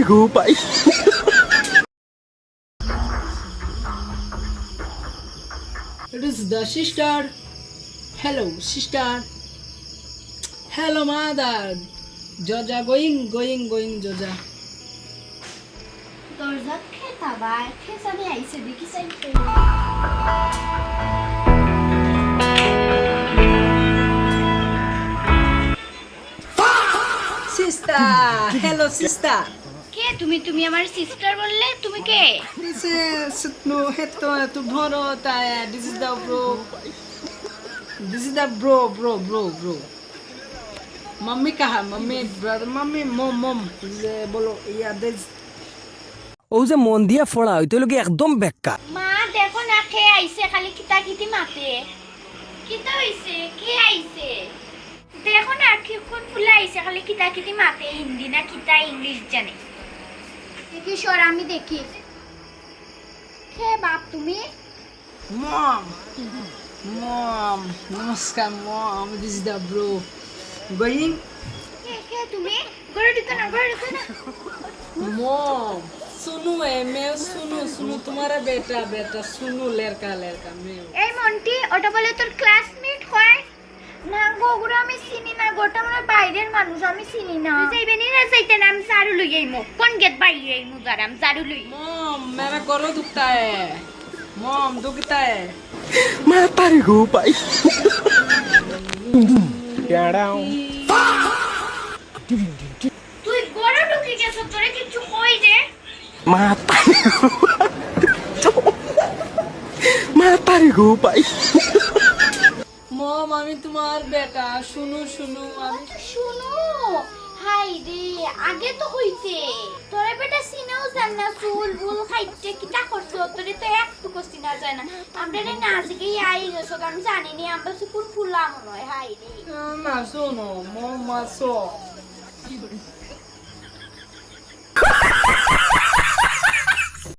Go pi. It is the sister. Hello, sister. Hello, mother. Joja, going, Joja. দরজাত খেতা বা খেসানি আইছে দেখি side Sister, hello, sister. কে তুমি তুমি আমার সিস্টার বললে তুমি কে This is no heto to boro ta. This is the bro. This is the bro. Mummy kaha? Mummy, brother, mummy, mom. Bolo, yeah, this. ও যে মন দিয়া ফোড়া হইতে লোকে একদম বেকার। মা দেখো না কে আইছে খালি কিতা কিতি মাতে কিতা হইছে কে আইছে দেখো না কি কোন ফুলা আইছে খালি কিতা কিতি মাতে হিন্দি না কিতা ইংলিশ জানে দেখি সর আমি দেখি কে বাপ তুমি Mom. Namaskar, mom. This is the bro. Going. কে তুমি ঘরে ঢুকো না Mom. सुनो मैं सुनो तुम्हारा बेटा सुनो लड़का मैं এই মন্টি ওটা বলে তোর ক্লাসমেট হয় না গো ওগুলো আমি চিনি না গোটা মানে বাইরের মানুষ আমি চিনি না তুই যাইবেনি না যাইতে নাম জারু লই আইমো কোন গেট বাইরে আইমো জারাম জারু লই Mom मेरा करो दुखता है Mom दुखता है মাতার গো পাই। কেডাও তুই গড়ে ঢুকে গেছ তোরে কিছু কই রে মাতার গো পাই। Mom আমি তোমার বেটা শুনো আমি শুনো হাই রে আগে তো হইছে তোরে বেটা সিনেও জান না চুল বুল খাইতে কিটা করছো তোরে তো একটু কষ্টি না যায় না আমরা রে না আজকে আই গেছো আমি জানি নি আমরা সুকুর ফুলাম নয় হাই রে না শোনো Mom মাসো